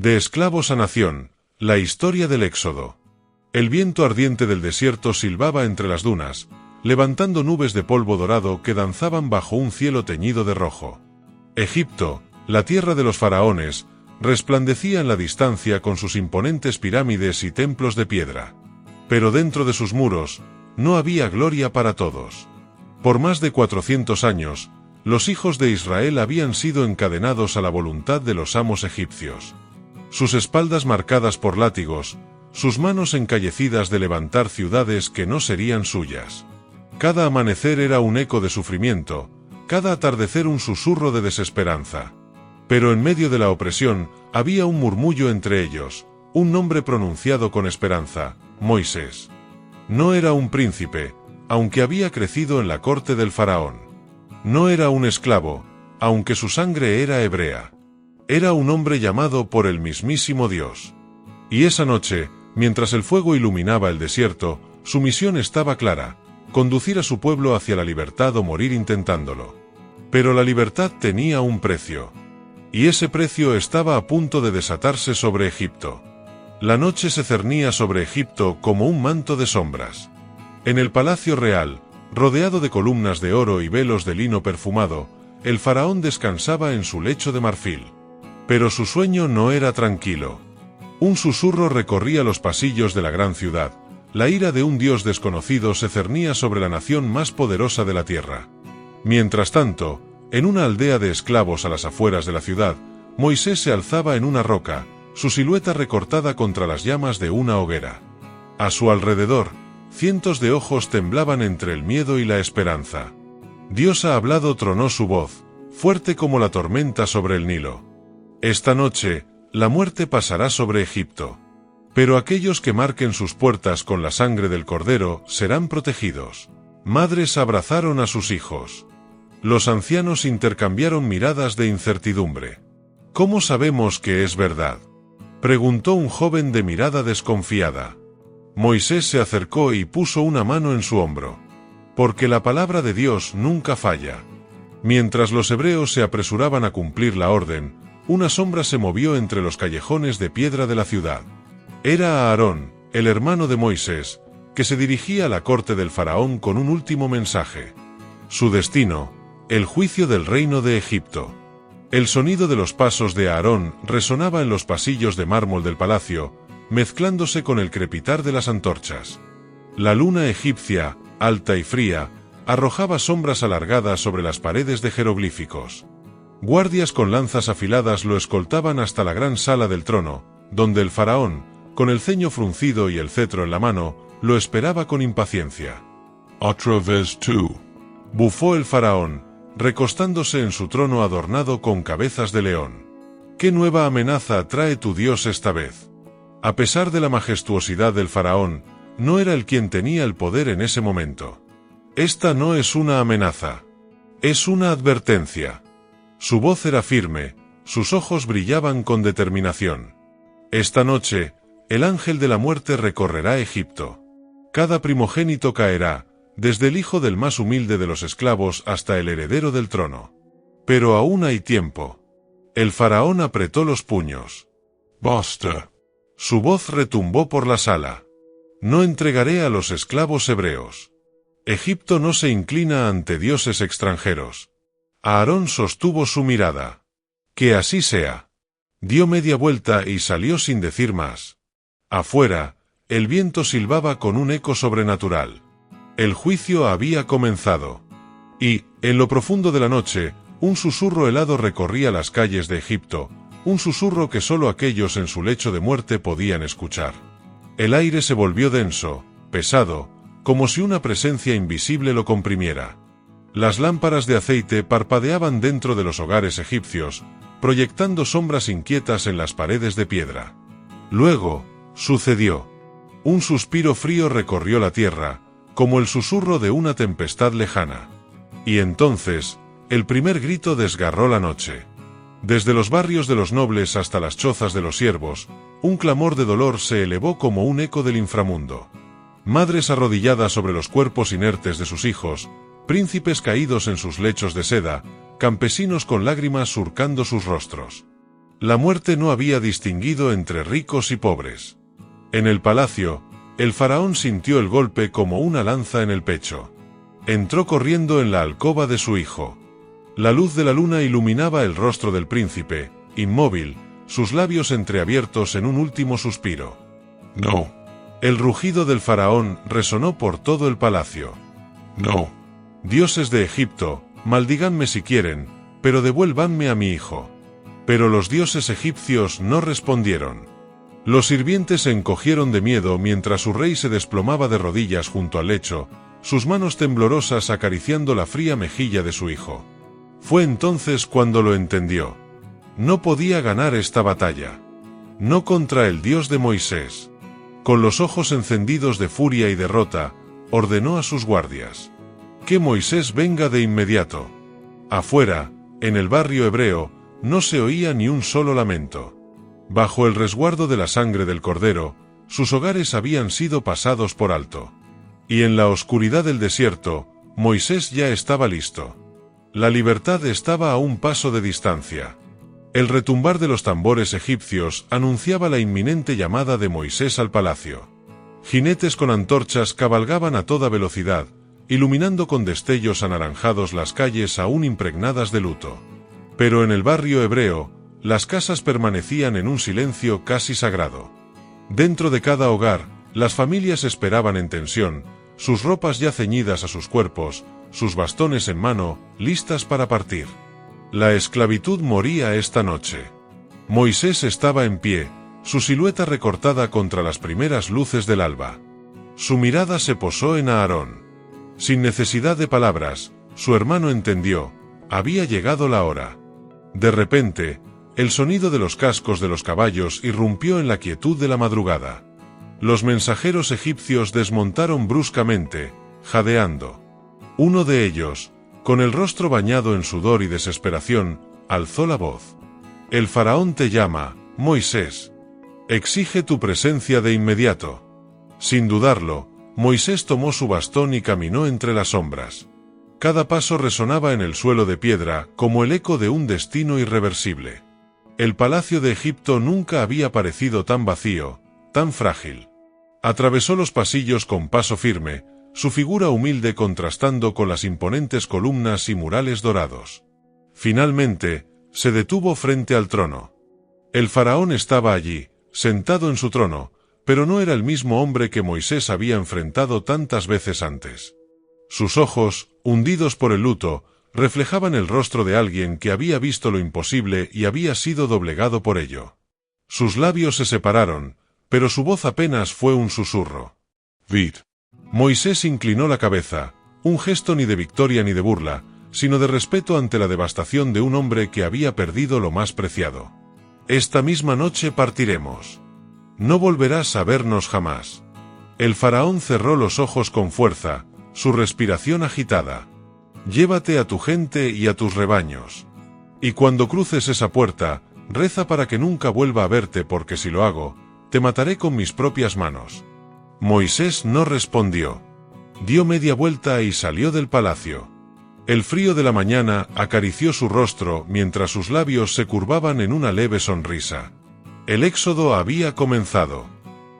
De esclavos a nación, la historia del Éxodo. El viento ardiente del desierto silbaba entre las dunas, levantando nubes de polvo dorado que danzaban bajo un cielo teñido de rojo. Egipto, la tierra de los faraones, resplandecía en la distancia con sus imponentes pirámides y templos de piedra. Pero dentro de sus muros, no había gloria para todos. Por más de 400 años, los hijos de Israel habían sido encadenados a la voluntad de los amos egipcios. Sus espaldas marcadas por látigos, sus manos encallecidas de levantar ciudades que no serían suyas. Cada amanecer era un eco de sufrimiento, cada atardecer un susurro de desesperanza. Pero en medio de la opresión, había un murmullo entre ellos, un nombre pronunciado con esperanza: Moisés. No era un príncipe, aunque había crecido en la corte del faraón. No era un esclavo, aunque su sangre era hebrea. Era un hombre llamado por el mismísimo Dios. Y esa noche, mientras el fuego iluminaba el desierto, su misión estaba clara: conducir a su pueblo hacia la libertad o morir intentándolo. Pero la libertad tenía un precio. Y ese precio estaba a punto de desatarse sobre Egipto. La noche se cernía sobre Egipto como un manto de sombras. En el palacio real, rodeado de columnas de oro y velos de lino perfumado, el faraón descansaba en su lecho de marfil. Pero su sueño no era tranquilo. Un susurro recorría los pasillos de la gran ciudad. La ira de un dios desconocido se cernía sobre la nación más poderosa de la tierra. Mientras tanto, en una aldea de esclavos a las afueras de la ciudad, Moisés se alzaba en una roca, su silueta recortada contra las llamas de una hoguera. A su alrededor, cientos de ojos temblaban entre el miedo y la esperanza. Dios ha hablado, tronó su voz, fuerte como la tormenta sobre el Nilo. Esta noche, la muerte pasará sobre Egipto. Pero aquellos que marquen sus puertas con la sangre del Cordero serán protegidos. Madres abrazaron a sus hijos. Los ancianos intercambiaron miradas de incertidumbre. ¿Cómo sabemos que es verdad?, preguntó un joven de mirada desconfiada. Moisés se acercó y puso una mano en su hombro. Porque la palabra de Dios nunca falla. Mientras los hebreos se apresuraban a cumplir la orden, una sombra se movió entre los callejones de piedra de la ciudad. Era Aarón, el hermano de Moisés, que se dirigía a la corte del faraón con un último mensaje. Su destino: el juicio del reino de Egipto. El sonido de los pasos de Aarón resonaba en los pasillos de mármol del palacio, mezclándose con el crepitar de las antorchas. La luna egipcia, alta y fría, arrojaba sombras alargadas sobre las paredes de jeroglíficos. Guardias con lanzas afiladas lo escoltaban hasta la gran sala del trono, donde el faraón, con el ceño fruncido y el cetro en la mano, lo esperaba con impaciencia. Otra vez tú, bufó el faraón, recostándose en su trono adornado con cabezas de león. ¿Qué nueva amenaza trae tu Dios esta vez? A pesar de la majestuosidad del faraón, no era él quien tenía el poder en ese momento. Esta no es una amenaza. Es una advertencia. Su voz era firme, sus ojos brillaban con determinación. Esta noche, el ángel de la muerte recorrerá Egipto. Cada primogénito caerá, desde el hijo del más humilde de los esclavos hasta el heredero del trono. Pero aún hay tiempo. El faraón apretó los puños. Basta. Su voz retumbó por la sala. No entregaré a los esclavos hebreos. Egipto no se inclina ante dioses extranjeros. Aarón sostuvo su mirada. Que así sea. Dio media vuelta y salió sin decir más. Afuera, el viento silbaba con un eco sobrenatural. El juicio había comenzado. Y, en lo profundo de la noche, un susurro helado recorría las calles de Egipto, un susurro que solo aquellos en su lecho de muerte podían escuchar. El aire se volvió denso, pesado, como si una presencia invisible lo comprimiera. Las lámparas de aceite parpadeaban dentro de los hogares egipcios, proyectando sombras inquietas en las paredes de piedra. Luego, sucedió. Un suspiro frío recorrió la tierra, como el susurro de una tempestad lejana. Y entonces, el primer grito desgarró la noche. Desde los barrios de los nobles hasta las chozas de los siervos, un clamor de dolor se elevó como un eco del inframundo. Madres arrodilladas sobre los cuerpos inertes de sus hijos, príncipes caídos en sus lechos de seda, campesinos con lágrimas surcando sus rostros. La muerte no había distinguido entre ricos y pobres. En el palacio, el faraón sintió el golpe como una lanza en el pecho. Entró corriendo en la alcoba de su hijo. La luz de la luna iluminaba el rostro del príncipe, inmóvil, sus labios entreabiertos en un último suspiro. No, El rugido del faraón resonó por todo el palacio. no, Dioses de Egipto, maldíganme si quieren, pero devuélvanme a mi hijo. Pero los dioses egipcios no respondieron. Los sirvientes se encogieron de miedo mientras su rey se desplomaba de rodillas junto al lecho, sus manos temblorosas acariciando la fría mejilla de su hijo. Fue entonces cuando lo entendió. No podía ganar esta batalla. No contra el Dios de Moisés. Con los ojos encendidos de furia y derrota, ordenó a sus guardias: que Moisés venga de inmediato. Afuera, en el barrio hebreo, no se oía ni un solo lamento. Bajo el resguardo de la sangre del cordero, sus hogares habían sido pasados por alto. Y en la oscuridad del desierto, Moisés ya estaba listo. La libertad estaba a un paso de distancia. El retumbar de los tambores egipcios anunciaba la inminente llamada de Moisés al palacio. Jinetes con antorchas cabalgaban a toda velocidad, iluminando con destellos anaranjados las calles aún impregnadas de luto. Pero en el barrio hebreo, las casas permanecían en un silencio casi sagrado. Dentro de cada hogar, las familias esperaban en tensión, sus ropas ya ceñidas a sus cuerpos, sus bastones en mano, listas para partir. La esclavitud moría esta noche. Moisés estaba en pie, su silueta recortada contra las primeras luces del alba. Su mirada se posó en Aarón. Sin necesidad de palabras, su hermano entendió: había llegado la hora. De repente, el sonido de los cascos de los caballos irrumpió en la quietud de la madrugada. Los mensajeros egipcios desmontaron bruscamente, jadeando. Uno de ellos, con el rostro bañado en sudor y desesperación, alzó la voz: el faraón te llama, Moisés. Exige tu presencia de inmediato. Sin dudarlo, Moisés tomó su bastón y caminó entre las sombras. Cada paso resonaba en el suelo de piedra como el eco de un destino irreversible. El palacio de Egipto nunca había parecido tan vacío, tan frágil. Atravesó los pasillos con paso firme, su figura humilde contrastando con las imponentes columnas y murales dorados. Finalmente, se detuvo frente al trono. El faraón estaba allí, sentado en su trono, pero no era el mismo hombre que Moisés había enfrentado tantas veces antes. Sus ojos, hundidos por el luto, reflejaban el rostro de alguien que había visto lo imposible y había sido doblegado por ello. Sus labios se separaron, pero su voz apenas fue un susurro. Vid. Moisés inclinó la cabeza, un gesto ni de victoria ni de burla, sino de respeto ante la devastación de un hombre que había perdido lo más preciado. Esta misma noche partiremos. No volverás a vernos jamás. El faraón cerró los ojos con fuerza, su respiración agitada. Llévate a tu gente y a tus rebaños. Y cuando cruces esa puerta, reza para que nunca vuelva a verte, porque si lo hago, te mataré con mis propias manos. Moisés no respondió. Dio media vuelta y salió del palacio. El frío de la mañana acarició su rostro mientras sus labios se curvaban en una leve sonrisa. El éxodo había comenzado.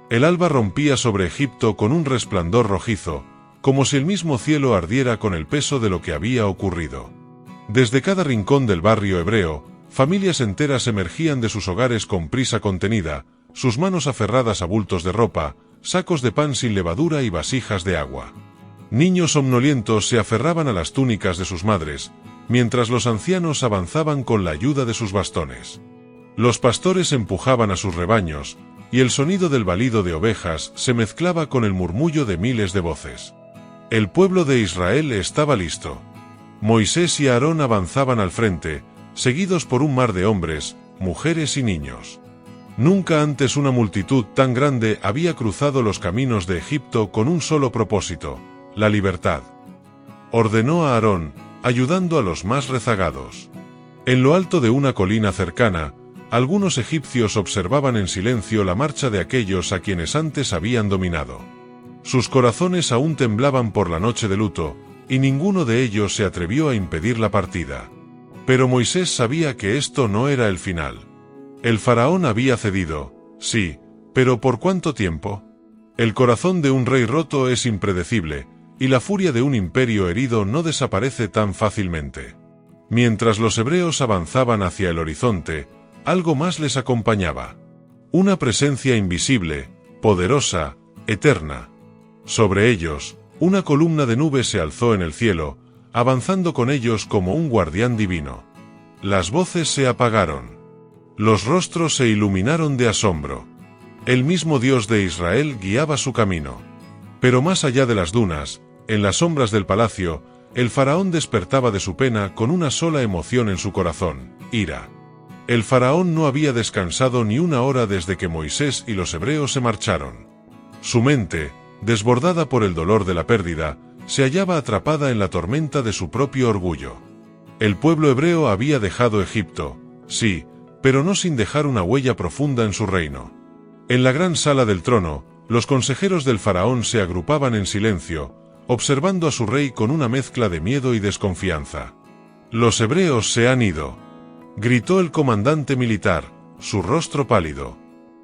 El alba rompía sobre Egipto con un resplandor rojizo, como si el mismo cielo ardiera con el peso de lo que había ocurrido. Desde cada rincón del barrio hebreo, familias enteras emergían de sus hogares con prisa contenida, sus manos aferradas a bultos de ropa, sacos de pan sin levadura y vasijas de agua. Niños somnolientos se aferraban a las túnicas de sus madres, mientras los ancianos avanzaban con la ayuda de sus bastones. Los pastores empujaban a sus rebaños, y el sonido del balido de ovejas se mezclaba con el murmullo de miles de voces. El pueblo de Israel estaba listo. Moisés y Aarón avanzaban al frente, seguidos por un mar de hombres, mujeres y niños. Nunca antes una multitud tan grande había cruzado los caminos de Egipto con un solo propósito: la libertad. Ordenó a Aarón, ayudando a los más rezagados. En lo alto de una colina cercana, algunos egipcios observaban en silencio la marcha de aquellos a quienes antes habían dominado. Sus corazones aún temblaban por la noche de luto, y ninguno de ellos se atrevió a impedir la partida. Pero Moisés sabía que esto no era el final. El faraón había cedido, sí, pero ¿por cuánto tiempo? El corazón de un rey roto es impredecible, y la furia de un imperio herido no desaparece tan fácilmente. Mientras los hebreos avanzaban hacia el horizonte, algo más les acompañaba. Una presencia invisible, poderosa, eterna. Sobre ellos, una columna de nube se alzó en el cielo, avanzando con ellos como un guardián divino. Las voces se apagaron. Los rostros se iluminaron de asombro. El mismo Dios de Israel guiaba su camino. Pero más allá de las dunas, en las sombras del palacio, el faraón despertaba de su pena con una sola emoción en su corazón: ira. El faraón no había descansado ni una hora desde que Moisés y los hebreos se marcharon. Su mente, desbordada por el dolor de la pérdida, se hallaba atrapada en la tormenta de su propio orgullo. El pueblo hebreo había dejado Egipto, sí, pero no sin dejar una huella profunda en su reino. En la gran sala del trono, los consejeros del faraón se agrupaban en silencio, observando a su rey con una mezcla de miedo y desconfianza. «Los hebreos se han ido», gritó el comandante militar, su rostro pálido.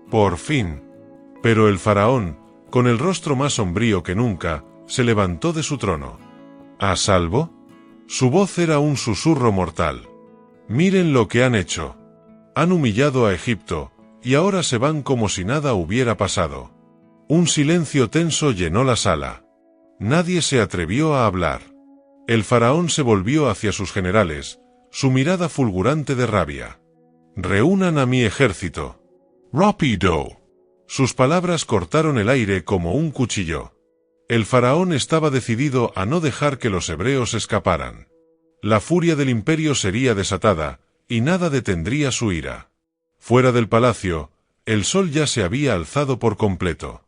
«Por fin». Pero el faraón, con el rostro más sombrío que nunca, se levantó de su trono. «¿A salvo?». Su voz era un susurro mortal. «Miren lo que han hecho. Han humillado a Egipto, y ahora se van como si nada hubiera pasado». Un silencio tenso llenó la sala. Nadie se atrevió a hablar. El faraón se volvió hacia sus generales, su mirada fulgurante de rabia. «Reúnan a mi ejército». Rápido. Sus palabras cortaron el aire como un cuchillo. El faraón estaba decidido a no dejar que los hebreos escaparan. La furia del imperio sería desatada, y nada detendría su ira. Fuera del palacio, el sol ya se había alzado por completo.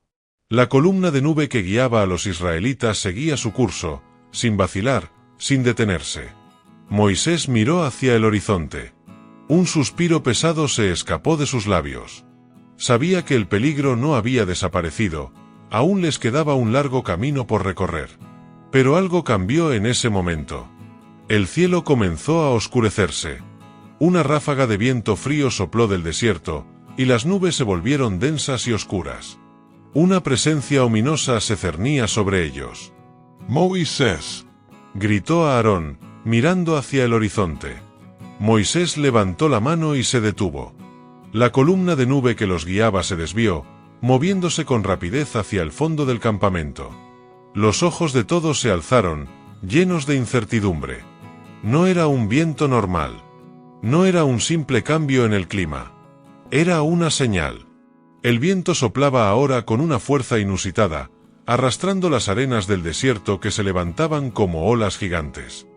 La columna de nube que guiaba a los israelitas seguía su curso, sin vacilar, sin detenerse. Moisés miró hacia el horizonte. Un suspiro pesado se escapó de sus labios. Sabía que el peligro no había desaparecido, aún les quedaba un largo camino por recorrer. Pero algo cambió en ese momento. El cielo comenzó a oscurecerse. Una ráfaga de viento frío sopló del desierto, y las nubes se volvieron densas y oscuras. Una presencia ominosa se cernía sobre ellos. Moisés. Gritó a Aarón, mirando hacia el horizonte. Moisés levantó la mano y se detuvo. La columna de nube que los guiaba se desvió, moviéndose con rapidez hacia el fondo del campamento. Los ojos de todos se alzaron, llenos de incertidumbre. No era un viento normal. No era un simple cambio en el clima. Era una señal. El viento soplaba ahora con una fuerza inusitada, arrastrando las arenas del desierto que se levantaban como olas gigantes.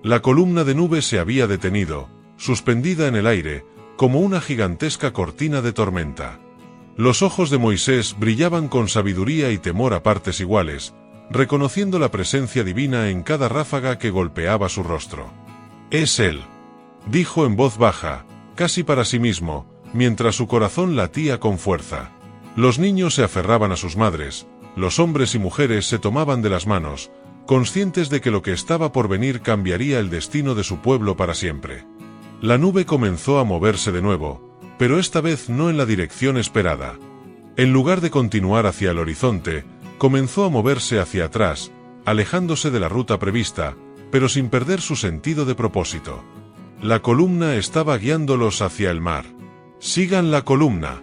La columna de nube se había detenido, suspendida en el aire, como una gigantesca cortina de tormenta. Los ojos de Moisés brillaban con sabiduría y temor a partes iguales, reconociendo la presencia divina en cada ráfaga que golpeaba su rostro. «Es él», dijo en voz baja, casi para sí mismo, mientras su corazón latía con fuerza. Los niños se aferraban a sus madres, los hombres y mujeres se tomaban de las manos, conscientes de que lo que estaba por venir cambiaría el destino de su pueblo para siempre. La nube comenzó a moverse de nuevo, pero esta vez no en la dirección esperada. En lugar de continuar hacia el horizonte, comenzó a moverse hacia atrás, alejándose de la ruta prevista, pero sin perder su sentido de propósito. La columna estaba guiándolos hacia el mar. «Sigan la columna»,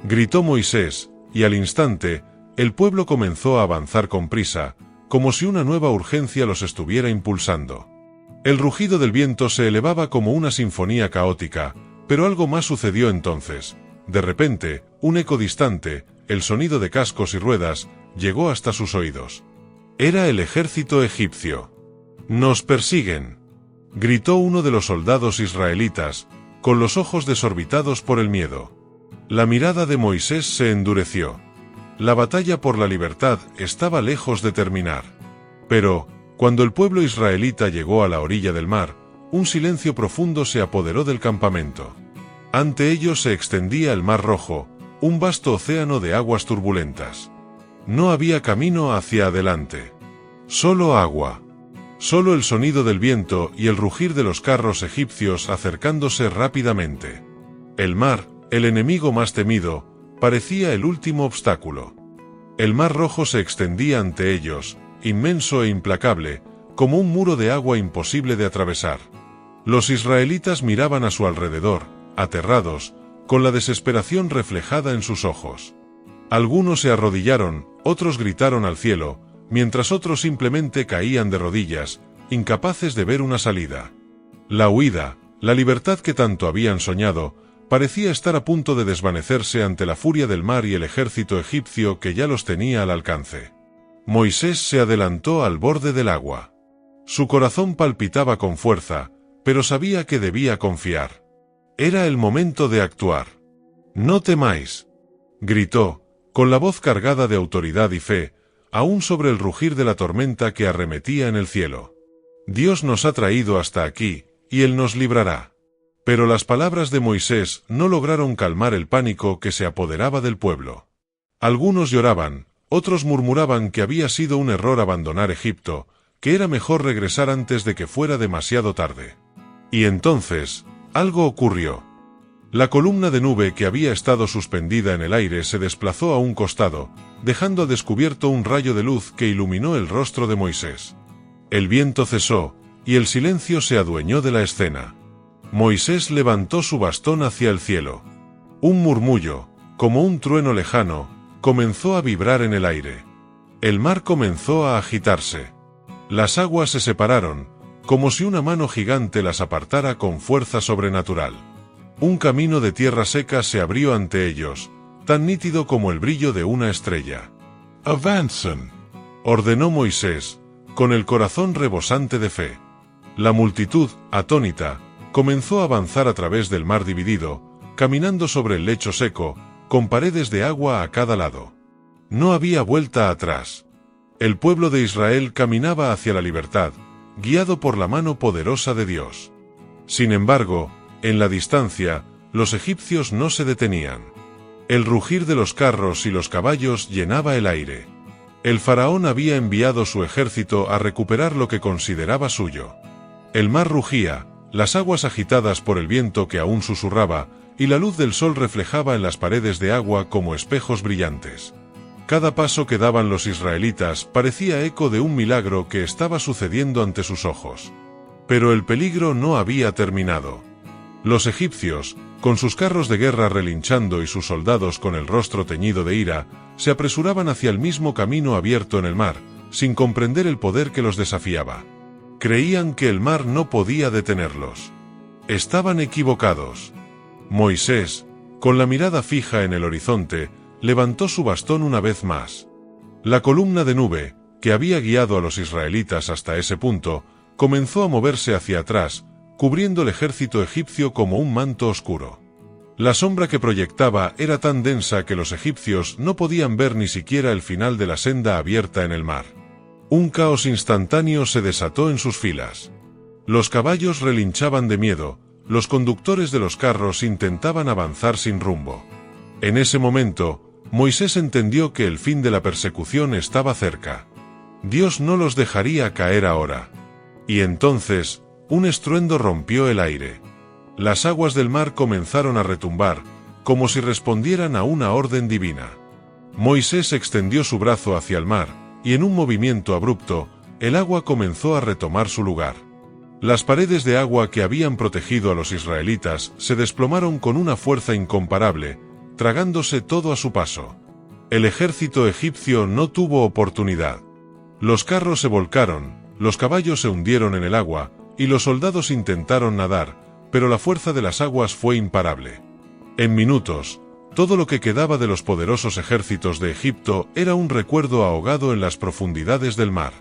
gritó Moisés, y al instante, el pueblo comenzó a avanzar con prisa, como si una nueva urgencia los estuviera impulsando. El rugido del viento se elevaba como una sinfonía caótica, pero algo más sucedió entonces. De repente, un eco distante, el sonido de cascos y ruedas, llegó hasta sus oídos. Era el ejército egipcio. «¡Nos persiguen!», gritó uno de los soldados israelitas, con los ojos desorbitados por el miedo. La mirada de Moisés se endureció. La batalla por la libertad estaba lejos de terminar. Pero, cuando el pueblo israelita llegó a la orilla del mar, un silencio profundo se apoderó del campamento. Ante ellos se extendía el Mar Rojo, un vasto océano de aguas turbulentas. No había camino hacia adelante. Solo agua. Solo el sonido del viento y el rugir de los carros egipcios acercándose rápidamente. El mar, El enemigo más temido parecía el último obstáculo. El Mar Rojo se extendía ante ellos, inmenso e implacable, como un muro de agua imposible de atravesar. Los israelitas miraban a su alrededor, aterrados, con la desesperación reflejada en sus ojos. Algunos se arrodillaron, otros gritaron al cielo, mientras otros simplemente caían de rodillas, incapaces de ver una salida. La huida, la libertad que tanto habían soñado, parecía estar a punto de desvanecerse ante la furia del mar y el ejército egipcio que ya los tenía al alcance. Moisés se adelantó al borde del agua. Su corazón palpitaba con fuerza, pero sabía que debía confiar. Era el momento de actuar. «No temáis», gritó, con la voz cargada de autoridad y fe, aún sobre el rugir de la tormenta que arremetía en el cielo. «Dios nos ha traído hasta aquí, y Él nos librará». Pero las palabras de Moisés no lograron calmar el pánico que se apoderaba del pueblo. Algunos lloraban, otros murmuraban que había sido un error abandonar Egipto, que era mejor regresar antes de que fuera demasiado tarde. Y entonces, algo ocurrió. La columna de nube que había estado suspendida en el aire se desplazó a un costado, dejando al descubierto un rayo de luz que iluminó el rostro de Moisés. El viento cesó, y el silencio se adueñó de la escena. Moisés levantó su bastón hacia el cielo. Un murmullo, como un trueno lejano, comenzó a vibrar en el aire. El mar comenzó a agitarse. Las aguas se separaron, como si una mano gigante las apartara con fuerza sobrenatural. Un camino de tierra seca se abrió ante ellos, tan nítido como el brillo de una estrella. «Avancen», ordenó Moisés, con el corazón rebosante de fe. La multitud, atónita, comenzó a avanzar a través del mar dividido, caminando sobre el lecho seco, con paredes de agua a cada lado. No había vuelta atrás. El pueblo de Israel caminaba hacia la libertad, guiado por la mano poderosa de Dios. Sin embargo, en la distancia, los egipcios no se detenían. El rugir de los carros y los caballos llenaba el aire. El faraón había enviado su ejército a recuperar lo que consideraba suyo. El mar rugía, las aguas agitadas por el viento que aún susurraba, y la luz del sol reflejaba en las paredes de agua como espejos brillantes. Cada paso que daban los israelitas parecía eco de un milagro que estaba sucediendo ante sus ojos. Pero el peligro no había terminado. Los egipcios, con sus carros de guerra relinchando y sus soldados con el rostro teñido de ira, se apresuraban hacia el mismo camino abierto en el mar, sin comprender el poder que los desafiaba. Creían que el mar no podía detenerlos. Estaban equivocados. Moisés, con la mirada fija en el horizonte, levantó su bastón una vez más. La columna de nube, que había guiado a los israelitas hasta ese punto, comenzó a moverse hacia atrás, cubriendo el ejército egipcio como un manto oscuro. La sombra que proyectaba era tan densa que los egipcios no podían ver ni siquiera el final de la senda abierta en el mar. Un caos instantáneo se desató en sus filas. Los caballos relinchaban de miedo, los conductores de los carros intentaban avanzar sin rumbo. En ese momento, Moisés entendió que el fin de la persecución estaba cerca. Dios no los dejaría caer ahora. Y entonces, un estruendo rompió el aire. Las aguas del mar comenzaron a retumbar, como si respondieran a una orden divina. Moisés extendió su brazo hacia el mar, y en un movimiento abrupto, el agua comenzó a retomar su lugar. Las paredes de agua que habían protegido a los israelitas se desplomaron con una fuerza incomparable, tragándose todo a su paso. El ejército egipcio no tuvo oportunidad. Los carros se volcaron, los caballos se hundieron en el agua, y los soldados intentaron nadar, pero la fuerza de las aguas fue imparable. En minutos, todo lo que quedaba de los poderosos ejércitos de Egipto era un recuerdo ahogado en las profundidades del mar.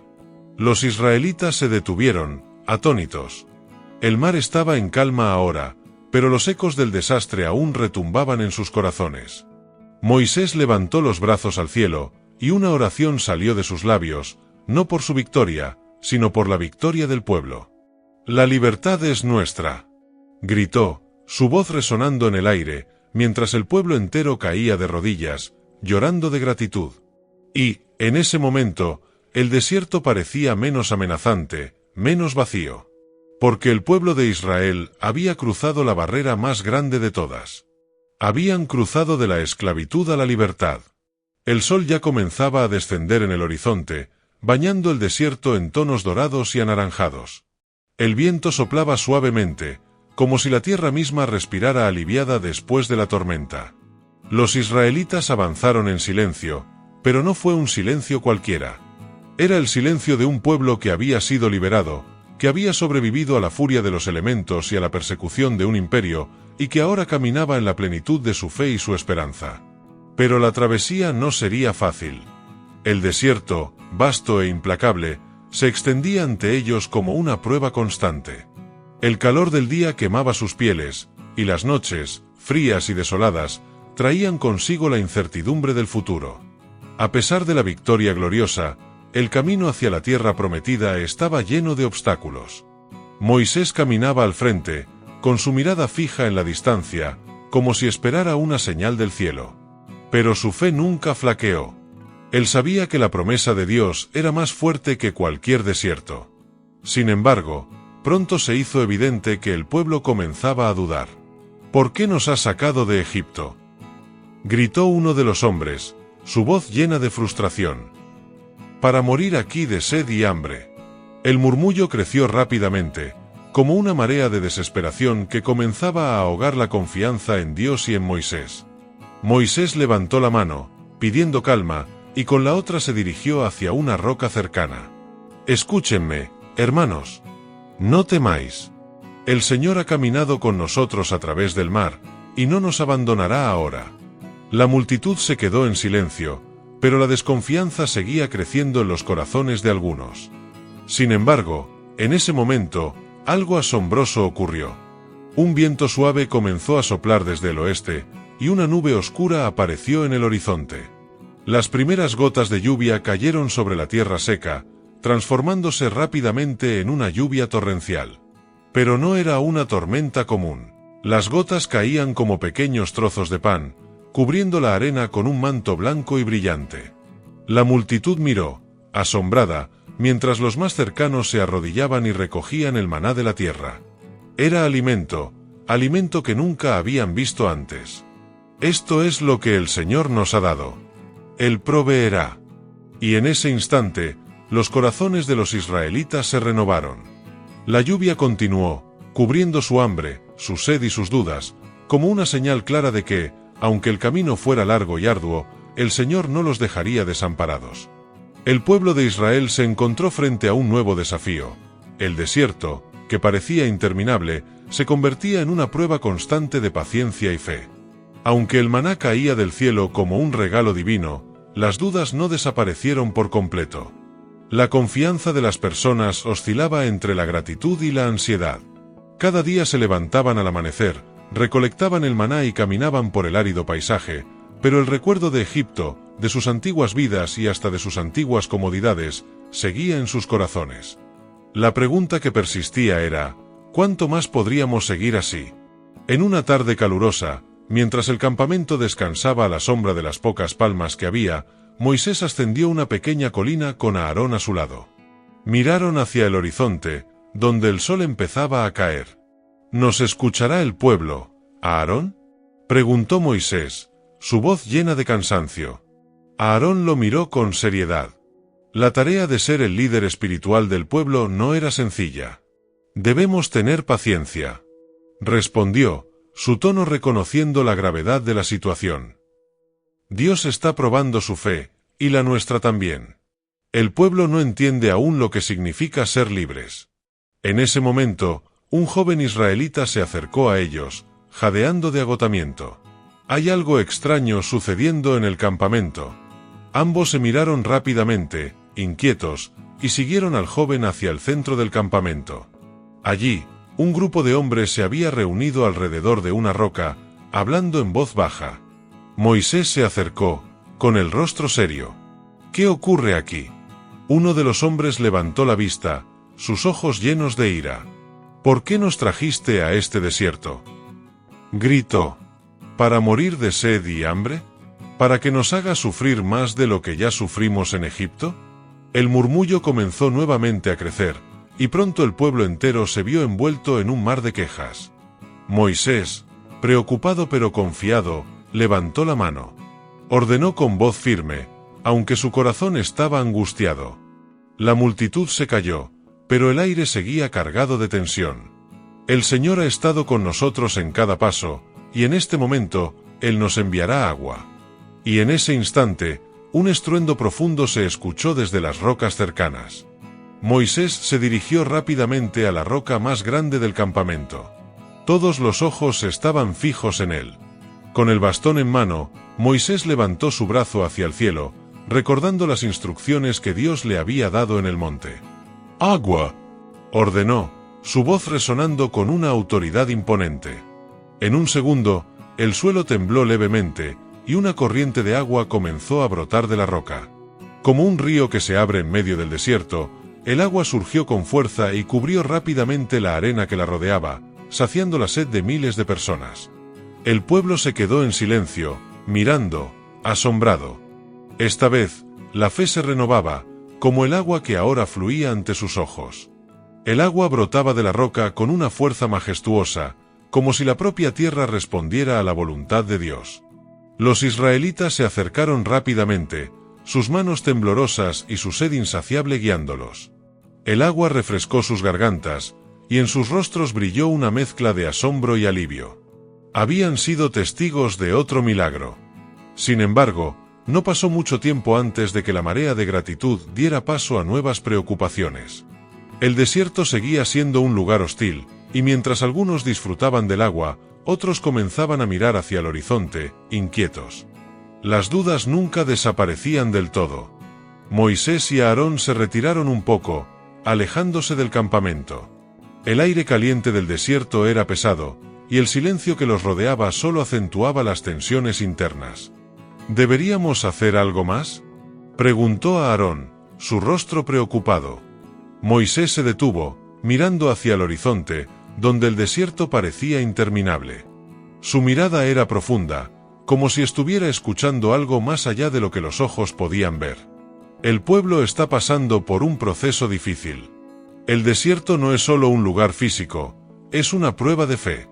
Los israelitas se detuvieron, atónitos. El mar estaba en calma ahora, pero los ecos del desastre aún retumbaban en sus corazones. Moisés levantó los brazos al cielo, y una oración salió de sus labios, no por su victoria, sino por la victoria del pueblo. «La libertad es nuestra», gritó, su voz resonando en el aire, mientras el pueblo entero caía de rodillas, llorando de gratitud. Y, en ese momento, el desierto parecía menos amenazante, menos vacío. Porque el pueblo de Israel había cruzado la barrera más grande de todas. Habían cruzado de la esclavitud a la libertad. El sol ya comenzaba a descender en el horizonte, bañando el desierto en tonos dorados y anaranjados. El viento soplaba suavemente, como si la tierra misma respirara aliviada después de la tormenta. Los israelitas avanzaron en silencio, pero no fue un silencio cualquiera. Era el silencio de un pueblo que había sido liberado, que había sobrevivido a la furia de los elementos y a la persecución de un imperio, y que ahora caminaba en la plenitud de su fe y su esperanza. Pero la travesía no sería fácil. El desierto, vasto e implacable, se extendía ante ellos como una prueba constante. El calor del día quemaba sus pieles, y las noches, frías y desoladas, traían consigo la incertidumbre del futuro. A pesar de la victoria gloriosa, el camino hacia la tierra prometida estaba lleno de obstáculos. Moisés caminaba al frente, con su mirada fija en la distancia, como si esperara una señal del cielo. Pero su fe nunca flaqueó. Él sabía que la promesa de Dios era más fuerte que cualquier desierto. Sin embargo, pronto se hizo evidente que el pueblo comenzaba a dudar. ¿Por qué nos has sacado de Egipto?, gritó uno de los hombres, su voz llena de frustración. Para morir aquí de sed y hambre. El murmullo creció rápidamente, como una marea de desesperación que comenzaba a ahogar la confianza en Dios y en Moisés. Moisés levantó la mano, pidiendo calma, y con la otra se dirigió hacia una roca cercana. Escúchenme, hermanos. No temáis. El Señor ha caminado con nosotros a través del mar, y no nos abandonará ahora. La multitud se quedó en silencio, pero la desconfianza seguía creciendo en los corazones de algunos. Sin embargo, en ese momento, algo asombroso ocurrió. Un viento suave comenzó a soplar desde el oeste, y una nube oscura apareció en el horizonte. Las primeras gotas de lluvia cayeron sobre la tierra seca, transformándose rápidamente en una lluvia torrencial. Pero no era una tormenta común. Las gotas caían como pequeños trozos de pan, cubriendo la arena con un manto blanco y brillante. La multitud miró, asombrada, mientras los más cercanos se arrodillaban y recogían el maná de la tierra. Era alimento que nunca habían visto antes. Esto es lo que el Señor nos ha dado. Él proveerá. Y en ese instante, los corazones de los israelitas se renovaron. La lluvia continuó, cubriendo su hambre, su sed y sus dudas, como una señal clara de que, aunque el camino fuera largo y arduo, el Señor no los dejaría desamparados. El pueblo de Israel se encontró frente a un nuevo desafío. El desierto, que parecía interminable, se convertía en una prueba constante de paciencia y fe. Aunque el maná caía del cielo como un regalo divino, las dudas no desaparecieron por completo. La confianza de las personas oscilaba entre la gratitud y la ansiedad. Cada día se levantaban al amanecer, recolectaban el maná y caminaban por el árido paisaje, pero el recuerdo de Egipto, de sus antiguas vidas y hasta de sus antiguas comodidades, seguía en sus corazones. La pregunta que persistía era, ¿cuánto más podríamos seguir así? En una tarde calurosa, mientras el campamento descansaba a la sombra de las pocas palmas que había, Moisés ascendió una pequeña colina con Aarón a su lado. Miraron hacia el horizonte, donde el sol empezaba a caer. ¿Nos escuchará el pueblo, Aarón?, preguntó Moisés, su voz llena de cansancio. Aarón lo miró con seriedad. La tarea de ser el líder espiritual del pueblo no era sencilla. Debemos tener paciencia, respondió, su tono reconociendo la gravedad de la situación. Dios está probando su fe, y la nuestra también. El pueblo no entiende aún lo que significa ser libres. En ese momento, un joven israelita se acercó a ellos, jadeando de agotamiento. Hay algo extraño sucediendo en el campamento. Ambos se miraron rápidamente, inquietos, y siguieron al joven hacia el centro del campamento. Allí, un grupo de hombres se había reunido alrededor de una roca, hablando en voz baja. Moisés se acercó, con el rostro serio. ¿Qué ocurre aquí? Uno de los hombres levantó la vista, sus ojos llenos de ira. ¿Por qué nos trajiste a este desierto?, gritó. ¿Para morir de sed y hambre? ¿Para que nos haga sufrir más de lo que ya sufrimos en Egipto? El murmullo comenzó nuevamente a crecer, y pronto el pueblo entero se vio envuelto en un mar de quejas. Moisés, preocupado pero confiado, levantó la mano. Ordenó con voz firme, aunque su corazón estaba angustiado. La multitud se calló, pero el aire seguía cargado de tensión. El Señor ha estado con nosotros en cada paso, y en este momento, Él nos enviará agua. Y en ese instante, un estruendo profundo se escuchó desde las rocas cercanas. Moisés se dirigió rápidamente a la roca más grande del campamento. Todos los ojos estaban fijos en él. Con el bastón en mano, Moisés levantó su brazo hacia el cielo, recordando las instrucciones que Dios le había dado en el monte. Agua, ordenó, su voz resonando con una autoridad imponente. En un segundo, el suelo tembló levemente, y una corriente de agua comenzó a brotar de la roca. Como un río que se abre en medio del desierto, el agua surgió con fuerza y cubrió rápidamente la arena que la rodeaba, saciando la sed de miles de personas. El pueblo se quedó en silencio, mirando, asombrado. Esta vez, la fe se renovaba, como el agua que ahora fluía ante sus ojos. El agua brotaba de la roca con una fuerza majestuosa, como si la propia tierra respondiera a la voluntad de Dios. Los israelitas se acercaron rápidamente, sus manos temblorosas y su sed insaciable guiándolos. El agua refrescó sus gargantas, y en sus rostros brilló una mezcla de asombro y alivio. Habían sido testigos de otro milagro. Sin embargo, no pasó mucho tiempo antes de que la marea de gratitud diera paso a nuevas preocupaciones. El desierto seguía siendo un lugar hostil, y mientras algunos disfrutaban del agua, otros comenzaban a mirar hacia el horizonte, inquietos. Las dudas nunca desaparecían del todo. Moisés y Aarón se retiraron un poco, alejándose del campamento. El aire caliente del desierto era pesado, y el silencio que los rodeaba solo acentuaba las tensiones internas. ¿Deberíamos hacer algo más?, preguntó a Aarón, su rostro preocupado. Moisés se detuvo, mirando hacia el horizonte, donde el desierto parecía interminable. Su mirada era profunda, como si estuviera escuchando algo más allá de lo que los ojos podían ver. El pueblo está pasando por un proceso difícil. El desierto no es solo un lugar físico, es una prueba de fe,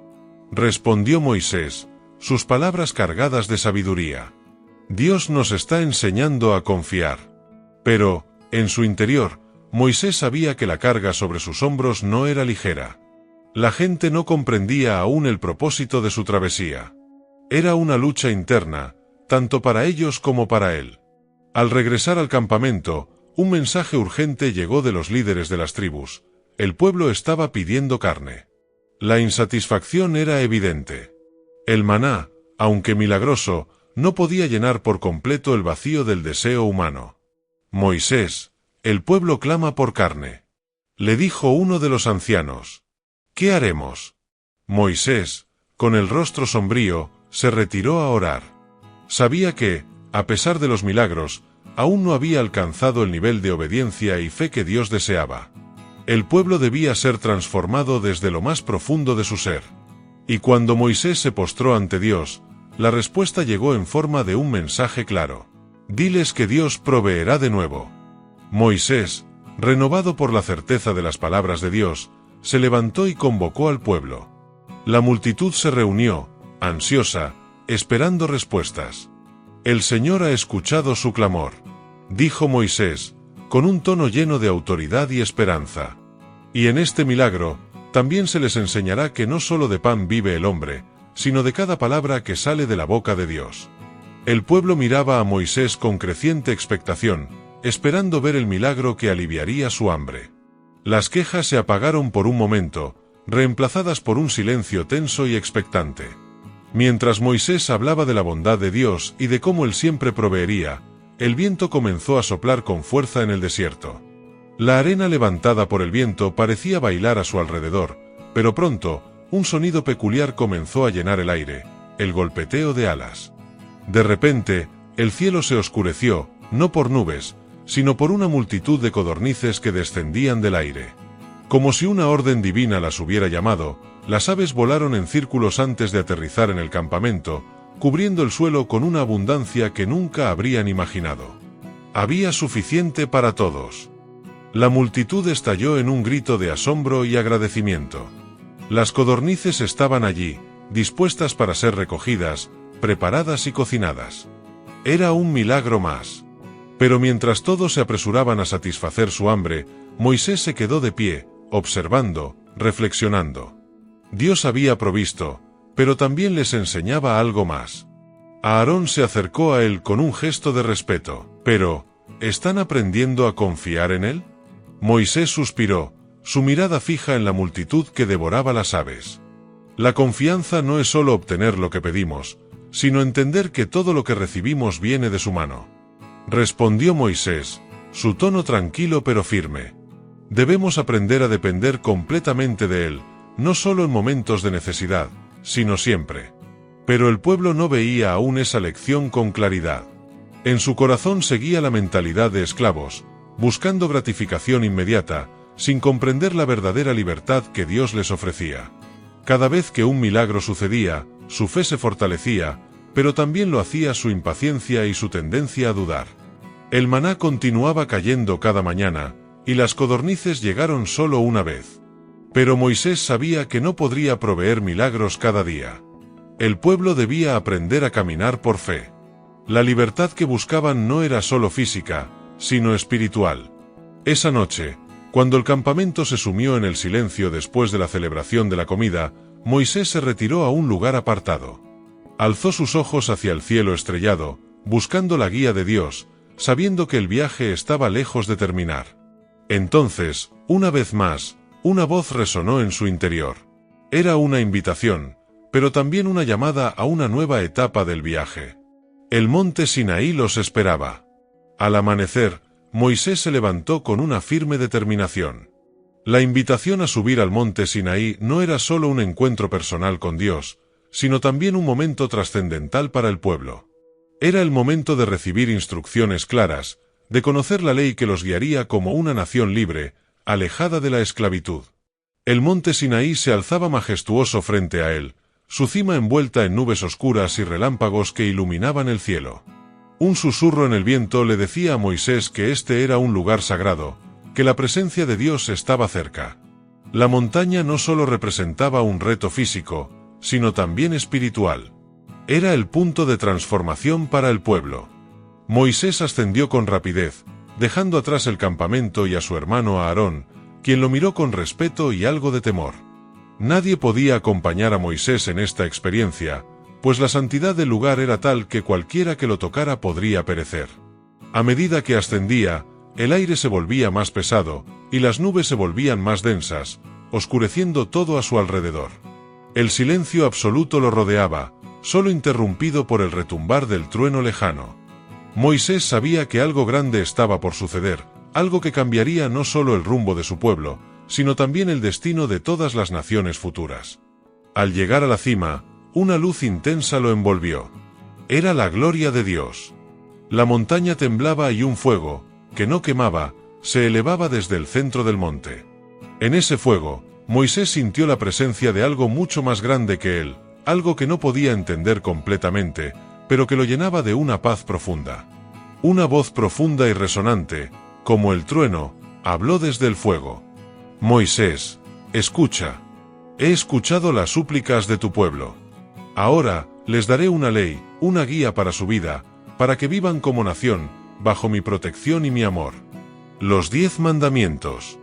respondió Moisés, sus palabras cargadas de sabiduría. Dios nos está enseñando a confiar. Pero, en su interior, Moisés sabía que la carga sobre sus hombros no era ligera. La gente no comprendía aún el propósito de su travesía. Era una lucha interna, tanto para ellos como para él. Al regresar al campamento, un mensaje urgente llegó de los líderes de las tribus. El pueblo estaba pidiendo carne. La insatisfacción era evidente. El maná, aunque milagroso, no podía llenar por completo el vacío del deseo humano. Moisés, el pueblo clama por carne, le dijo uno de los ancianos. ¿Qué haremos? Moisés, con el rostro sombrío, se retiró a orar. Sabía que, a pesar de los milagros, aún no había alcanzado el nivel de obediencia y fe que Dios deseaba. El pueblo debía ser transformado desde lo más profundo de su ser. Y cuando Moisés se postró ante Dios, la respuesta llegó en forma de un mensaje claro. Diles que Dios proveerá de nuevo. Moisés, renovado por la certeza de las palabras de Dios, se levantó y convocó al pueblo. La multitud se reunió, ansiosa, esperando respuestas. El Señor ha escuchado su clamor, dijo Moisés, con un tono lleno de autoridad y esperanza. Y en este milagro, también se les enseñará que no solo de pan vive el hombre, sino de cada palabra que sale de la boca de Dios. El pueblo miraba a Moisés con creciente expectación, esperando ver el milagro que aliviaría su hambre. Las quejas se apagaron por un momento, reemplazadas por un silencio tenso y expectante. Mientras Moisés hablaba de la bondad de Dios y de cómo Él siempre proveería, el viento comenzó a soplar con fuerza en el desierto. La arena levantada por el viento parecía bailar a su alrededor, pero pronto, un sonido peculiar comenzó a llenar el aire, el golpeteo de alas. De repente, el cielo se oscureció, no por nubes, sino por una multitud de codornices que descendían del aire. Como si una orden divina las hubiera llamado, las aves volaron en círculos antes de aterrizar en el campamento, cubriendo el suelo con una abundancia que nunca habrían imaginado. Había suficiente para todos. La multitud estalló en un grito de asombro y agradecimiento. Las codornices estaban allí, dispuestas para ser recogidas, preparadas y cocinadas. Era un milagro más. Pero mientras todos se apresuraban a satisfacer su hambre, Moisés se quedó de pie, observando, reflexionando. Dios había provisto, pero también les enseñaba algo más. Aarón se acercó a él con un gesto de respeto. Pero, ¿están aprendiendo a confiar en él? Moisés suspiró, su mirada fija en la multitud que devoraba las aves. La confianza no es solo obtener lo que pedimos, sino entender que todo lo que recibimos viene de su mano. Respondió Moisés, su tono tranquilo pero firme. Debemos aprender a depender completamente de él, no solo en momentos de necesidad, sino siempre. Pero el pueblo no veía aún esa lección con claridad. En su corazón seguía la mentalidad de esclavos, buscando gratificación inmediata, sin comprender la verdadera libertad que Dios les ofrecía. Cada vez que un milagro sucedía, su fe se fortalecía, pero también lo hacía su impaciencia y su tendencia a dudar. El maná continuaba cayendo cada mañana, y las codornices llegaron solo una vez. Pero Moisés sabía que no podría proveer milagros cada día. El pueblo debía aprender a caminar por fe. La libertad que buscaban no era solo física, sino espiritual. Esa noche, cuando el campamento se sumió en el silencio después de la celebración de la comida, Moisés se retiró a un lugar apartado. Alzó sus ojos hacia el cielo estrellado, buscando la guía de Dios, sabiendo que el viaje estaba lejos de terminar. Entonces, una vez más, una voz resonó en su interior. Era una invitación, pero también una llamada a una nueva etapa del viaje. El monte Sinaí los esperaba. Al amanecer, Moisés se levantó con una firme determinación. La invitación a subir al monte Sinaí no era solo un encuentro personal con Dios, sino también un momento trascendental para el pueblo. Era el momento de recibir instrucciones claras, de conocer la ley que los guiaría como una nación libre, alejada de la esclavitud. El monte Sinaí se alzaba majestuoso frente a él, su cima envuelta en nubes oscuras y relámpagos que iluminaban el cielo. Un susurro en el viento le decía a Moisés que este era un lugar sagrado, que la presencia de Dios estaba cerca. La montaña no solo representaba un reto físico, sino también espiritual. Era el punto de transformación para el pueblo. Moisés ascendió con rapidez, dejando atrás el campamento y a su hermano Aarón, quien lo miró con respeto y algo de temor. Nadie podía acompañar a Moisés en esta experiencia, pues la santidad del lugar era tal que cualquiera que lo tocara podría perecer. A medida que ascendía, el aire se volvía más pesado, y las nubes se volvían más densas, oscureciendo todo a su alrededor. El silencio absoluto lo rodeaba, solo interrumpido por el retumbar del trueno lejano. Moisés sabía que algo grande estaba por suceder, algo que cambiaría no solo el rumbo de su pueblo, sino también el destino de todas las naciones futuras. Al llegar a la cima, una luz intensa lo envolvió. Era la gloria de Dios. La montaña temblaba y un fuego, que no quemaba, se elevaba desde el centro del monte. En ese fuego, Moisés sintió la presencia de algo mucho más grande que él, algo que no podía entender completamente, pero que lo llenaba de una paz profunda. Una voz profunda y resonante, como el trueno, habló desde el fuego. Moisés, escucha. He escuchado las súplicas de tu pueblo. Ahora, les daré una ley, una guía para su vida, para que vivan como nación, bajo mi protección y mi amor. Los 10 mandamientos.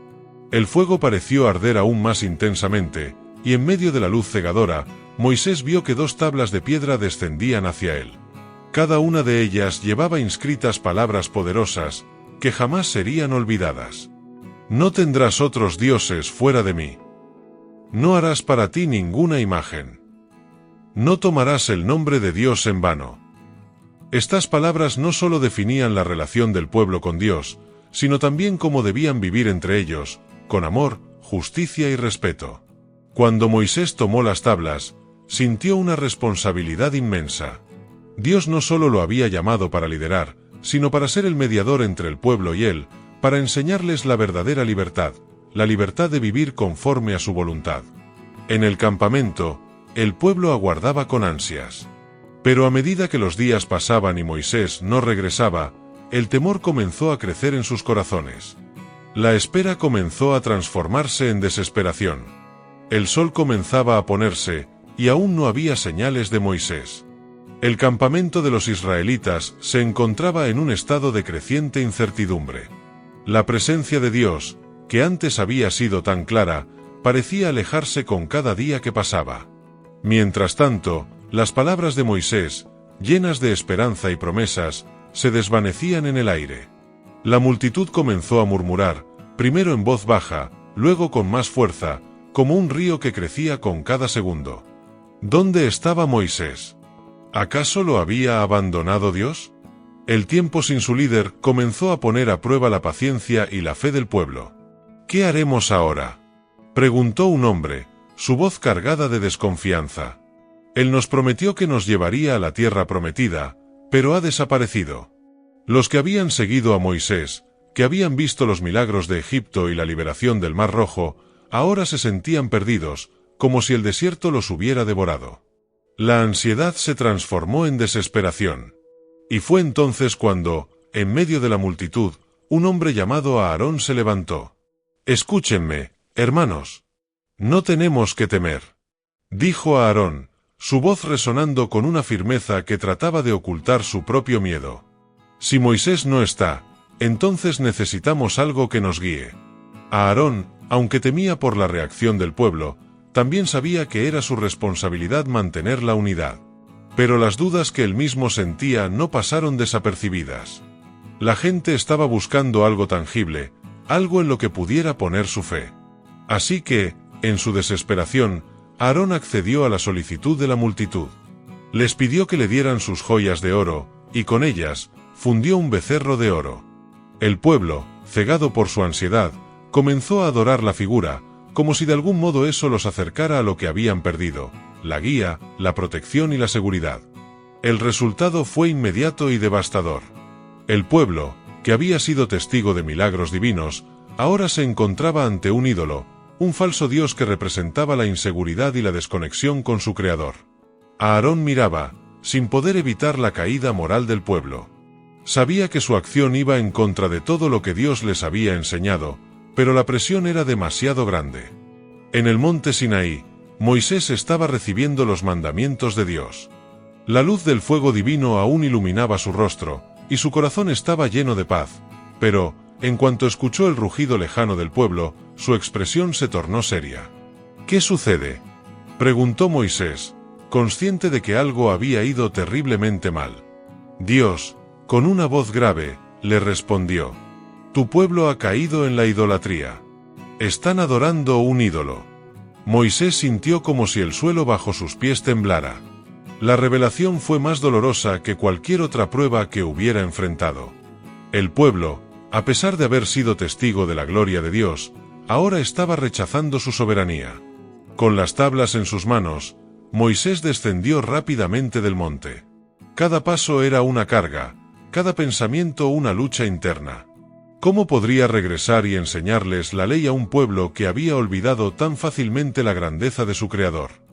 El fuego pareció arder aún más intensamente, y en medio de la luz cegadora, Moisés vio que 2 tablas de piedra descendían hacia él. Cada una de ellas llevaba inscritas palabras poderosas, que jamás serían olvidadas. No tendrás otros dioses fuera de mí. No harás para ti ninguna imagen. No tomarás el nombre de Dios en vano. Estas palabras no solo definían la relación del pueblo con Dios, sino también cómo debían vivir entre ellos, con amor, justicia y respeto. Cuando Moisés tomó las tablas, sintió una responsabilidad inmensa. Dios no solo lo había llamado para liderar, sino para ser el mediador entre el pueblo y él, para enseñarles la verdadera libertad, la libertad de vivir conforme a su voluntad. En el campamento, el pueblo aguardaba con ansias. Pero a medida que los días pasaban y Moisés no regresaba, el temor comenzó a crecer en sus corazones. La espera comenzó a transformarse en desesperación. El sol comenzaba a ponerse, y aún no había señales de Moisés. El campamento de los israelitas se encontraba en un estado de creciente incertidumbre. La presencia de Dios, que antes había sido tan clara, parecía alejarse con cada día que pasaba. Mientras tanto, las palabras de Moisés, llenas de esperanza y promesas, se desvanecían en el aire. La multitud comenzó a murmurar, primero en voz baja, luego con más fuerza, como un río que crecía con cada segundo. ¿Dónde estaba Moisés? ¿Acaso lo había abandonado Dios? El tiempo sin su líder comenzó a poner a prueba la paciencia y la fe del pueblo. ¿Qué haremos ahora?, preguntó un hombre, su voz cargada de desconfianza. Él nos prometió que nos llevaría a la tierra prometida, pero ha desaparecido. Los que habían seguido a Moisés, que habían visto los milagros de Egipto y la liberación del Mar Rojo, ahora se sentían perdidos, como si el desierto los hubiera devorado. La ansiedad se transformó en desesperación. Y fue entonces cuando, en medio de la multitud, un hombre llamado Aarón se levantó. «Escúchenme, hermanos. No tenemos que temer», dijo Aarón, su voz resonando con una firmeza que trataba de ocultar su propio miedo. «Si Moisés no está, entonces necesitamos algo que nos guíe». Aarón, aunque temía por la reacción del pueblo, también sabía que era su responsabilidad mantener la unidad. Pero las dudas que él mismo sentía no pasaron desapercibidas. La gente estaba buscando algo tangible, algo en lo que pudiera poner su fe. Así que, en su desesperación, Aarón accedió a la solicitud de la multitud. Les pidió que le dieran sus joyas de oro, y con ellas, fundió un becerro de oro. El pueblo, cegado por su ansiedad, comenzó a adorar la figura, como si de algún modo eso los acercara a lo que habían perdido, la guía, la protección y la seguridad. El resultado fue inmediato y devastador. El pueblo, que había sido testigo de milagros divinos, ahora se encontraba ante un ídolo, un falso dios que representaba la inseguridad y la desconexión con su creador. Aarón miraba, sin poder evitar la caída moral del pueblo. Sabía que su acción iba en contra de todo lo que Dios les había enseñado, pero la presión era demasiado grande. En el monte Sinaí, Moisés estaba recibiendo los mandamientos de Dios. La luz del fuego divino aún iluminaba su rostro, y su corazón estaba lleno de paz, pero, en cuanto escuchó el rugido lejano del pueblo, su expresión se tornó seria. «¿Qué sucede?», preguntó Moisés, consciente de que algo había ido terriblemente mal. Dios, con una voz grave, le respondió: «Tu pueblo ha caído en la idolatría. Están adorando un ídolo». Moisés sintió como si el suelo bajo sus pies temblara. La revelación fue más dolorosa que cualquier otra prueba que hubiera enfrentado. El pueblo, a pesar de haber sido testigo de la gloria de Dios, ahora estaba rechazando su soberanía. Con las tablas en sus manos, Moisés descendió rápidamente del monte. Cada paso era una carga, cada pensamiento una lucha interna. ¿Cómo podría regresar y enseñarles la ley a un pueblo que había olvidado tan fácilmente la grandeza de su Creador?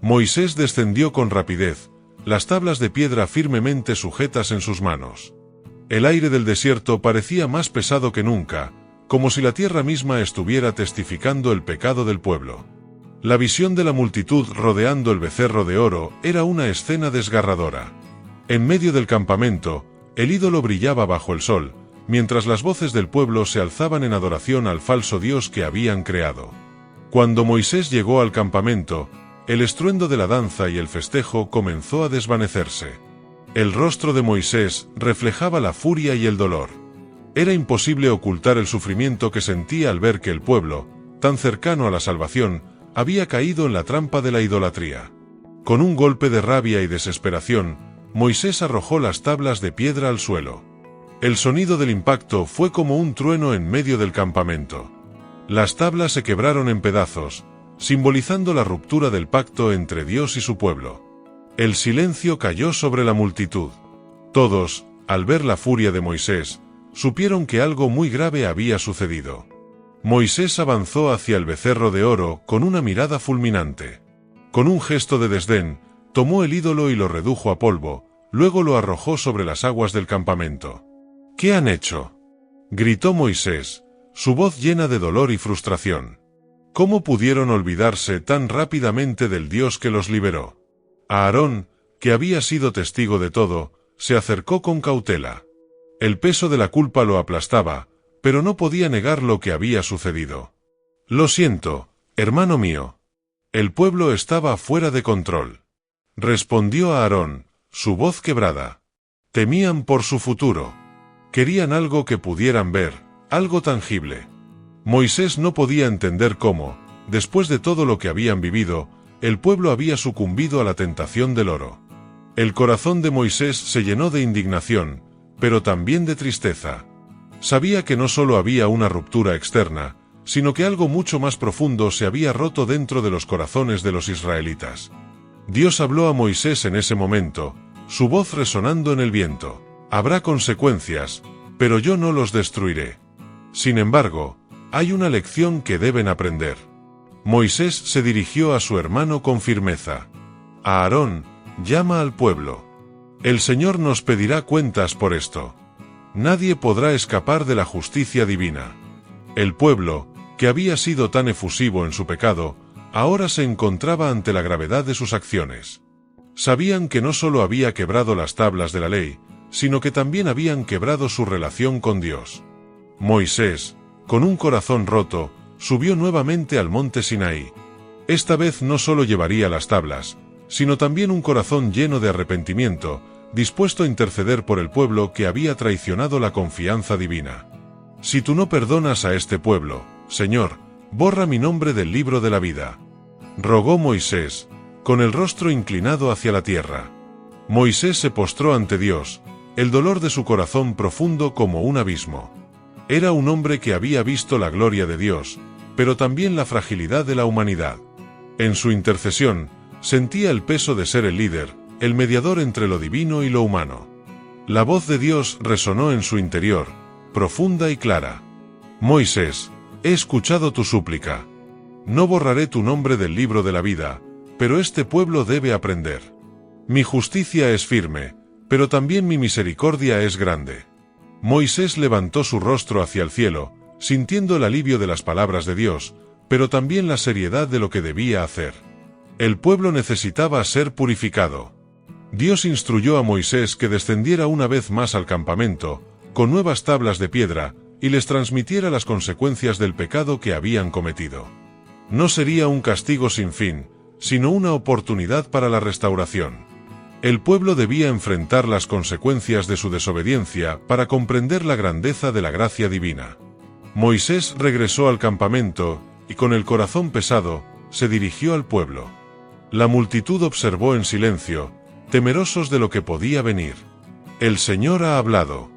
Moisés descendió con rapidez, las tablas de piedra firmemente sujetas en sus manos. El aire del desierto parecía más pesado que nunca, como si la tierra misma estuviera testificando el pecado del pueblo. La visión de la multitud rodeando el becerro de oro era una escena desgarradora. En medio del campamento, el ídolo brillaba bajo el sol, mientras las voces del pueblo se alzaban en adoración al falso Dios que habían creado. Cuando Moisés llegó al campamento, el estruendo de la danza y el festejo comenzó a desvanecerse. El rostro de Moisés reflejaba la furia y el dolor. Era imposible ocultar el sufrimiento que sentía al ver que el pueblo, tan cercano a la salvación, había caído en la trampa de la idolatría. Con un golpe de rabia y desesperación, Moisés arrojó las tablas de piedra al suelo. El sonido del impacto fue como un trueno en medio del campamento. Las tablas se quebraron en pedazos, simbolizando la ruptura del pacto entre Dios y su pueblo. El silencio cayó sobre la multitud. Todos, al ver la furia de Moisés, supieron que algo muy grave había sucedido. Moisés avanzó hacia el becerro de oro con una mirada fulminante. Con un gesto de desdén, tomó el ídolo y lo redujo a polvo, luego lo arrojó sobre las aguas del campamento. «¿Qué han hecho?», gritó Moisés, su voz llena de dolor y frustración. ¿Cómo pudieron olvidarse tan rápidamente del Dios que los liberó? Aarón, que había sido testigo de todo, se acercó con cautela. El peso de la culpa lo aplastaba, pero no podía negar lo que había sucedido. Lo siento, hermano mío. El pueblo estaba fuera de control. Respondió Aarón, su voz quebrada. Temían por su futuro. Querían algo que pudieran ver, algo tangible. Moisés no podía entender cómo, después de todo lo que habían vivido, el pueblo había sucumbido a la tentación del oro. El corazón de Moisés se llenó de indignación, pero también de tristeza. Sabía que no solo había una ruptura externa, sino que algo mucho más profundo se había roto dentro de los corazones de los israelitas. Dios habló a Moisés en ese momento, su voz resonando en el viento. Habrá consecuencias, pero yo no los destruiré. Sin embargo, hay una lección que deben aprender. Moisés se dirigió a su hermano con firmeza. Aarón, llama al pueblo. El Señor nos pedirá cuentas por esto. Nadie podrá escapar de la justicia divina. El pueblo, que había sido tan efusivo en su pecado, ahora se encontraba ante la gravedad de sus acciones. Sabían que no solo había quebrado las tablas de la ley, sino que también habían quebrado su relación con Dios. Moisés, con un corazón roto, subió nuevamente al monte Sinaí. Esta vez no solo llevaría las tablas, sino también un corazón lleno de arrepentimiento, dispuesto a interceder por el pueblo que había traicionado la confianza divina. Si tú no perdonas a este pueblo, Señor, borra mi nombre del libro de la vida. Rogó Moisés, con el rostro inclinado hacia la tierra. Moisés se postró ante Dios, el dolor de su corazón profundo como un abismo. Era un hombre que había visto la gloria de Dios, pero también la fragilidad de la humanidad. En su intercesión, sentía el peso de ser el líder, el mediador entre lo divino y lo humano. La voz de Dios resonó en su interior, profunda y clara. Moisés, he escuchado tu súplica. No borraré tu nombre del libro de la vida, pero este pueblo debe aprender. Mi justicia es firme, pero también mi misericordia es grande. Moisés levantó su rostro hacia el cielo, sintiendo el alivio de las palabras de Dios, pero también la seriedad de lo que debía hacer. El pueblo necesitaba ser purificado. Dios instruyó a Moisés que descendiera una vez más al campamento, con nuevas tablas de piedra, y les transmitiera las consecuencias del pecado que habían cometido. No sería un castigo sin fin, sino una oportunidad para la restauración. El pueblo debía enfrentar las consecuencias de su desobediencia para comprender la grandeza de la gracia divina. Moisés regresó al campamento, y con el corazón pesado, se dirigió al pueblo. La multitud observó en silencio, temerosos de lo que podía venir. El Señor ha hablado.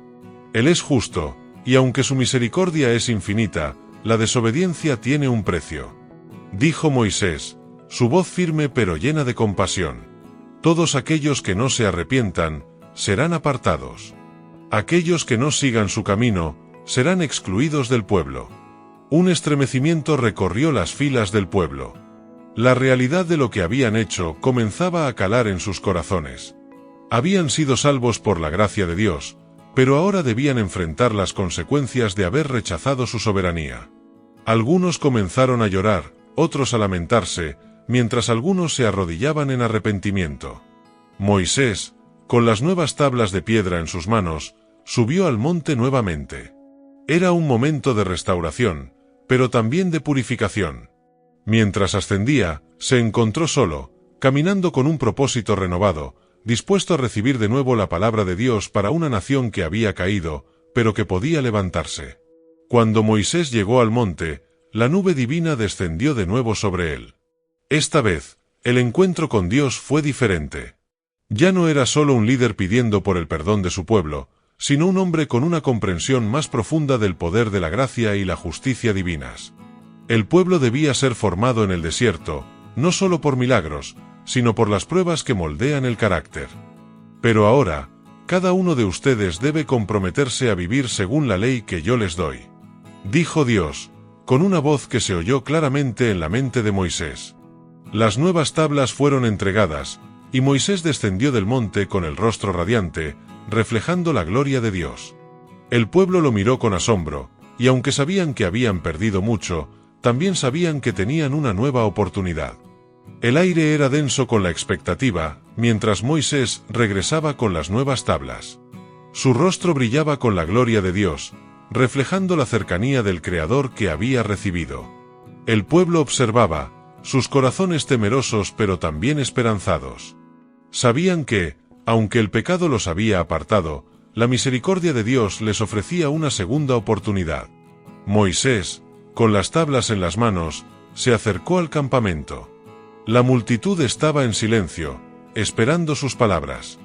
Él es justo, y aunque su misericordia es infinita, la desobediencia tiene un precio. Dijo Moisés, su voz firme pero llena de compasión. Todos aquellos que no se arrepientan, serán apartados. Aquellos que no sigan su camino, serán excluidos del pueblo. Un estremecimiento recorrió las filas del pueblo. La realidad de lo que habían hecho comenzaba a calar en sus corazones. Habían sido salvos por la gracia de Dios, pero ahora debían enfrentar las consecuencias de haber rechazado su soberanía. Algunos comenzaron a llorar, otros a lamentarse, mientras algunos se arrodillaban en arrepentimiento. Moisés, con las nuevas tablas de piedra en sus manos, subió al monte nuevamente. Era un momento de restauración, pero también de purificación. Mientras ascendía, se encontró solo, caminando con un propósito renovado, dispuesto a recibir de nuevo la palabra de Dios para una nación que había caído, pero que podía levantarse. Cuando Moisés llegó al monte, la nube divina descendió de nuevo sobre él. Esta vez, el encuentro con Dios fue diferente. Ya no era solo un líder pidiendo por el perdón de su pueblo, sino un hombre con una comprensión más profunda del poder de la gracia y la justicia divinas. El pueblo debía ser formado en el desierto, no solo por milagros, sino por las pruebas que moldean el carácter. Pero ahora, cada uno de ustedes debe comprometerse a vivir según la ley que yo les doy. Dijo Dios, con una voz que se oyó claramente en la mente de Moisés. Las nuevas tablas fueron entregadas, y Moisés descendió del monte con el rostro radiante, reflejando la gloria de Dios. El pueblo lo miró con asombro, y aunque sabían que habían perdido mucho, también sabían que tenían una nueva oportunidad. El aire era denso con la expectativa, mientras Moisés regresaba con las nuevas tablas. Su rostro brillaba con la gloria de Dios, reflejando la cercanía del Creador que había recibido. El pueblo observaba, sus corazones temerosos pero también esperanzados. Sabían que, aunque el pecado los había apartado, la misericordia de Dios les ofrecía una segunda oportunidad. Moisés, con las tablas en las manos, se acercó al campamento. La multitud estaba en silencio, esperando sus palabras.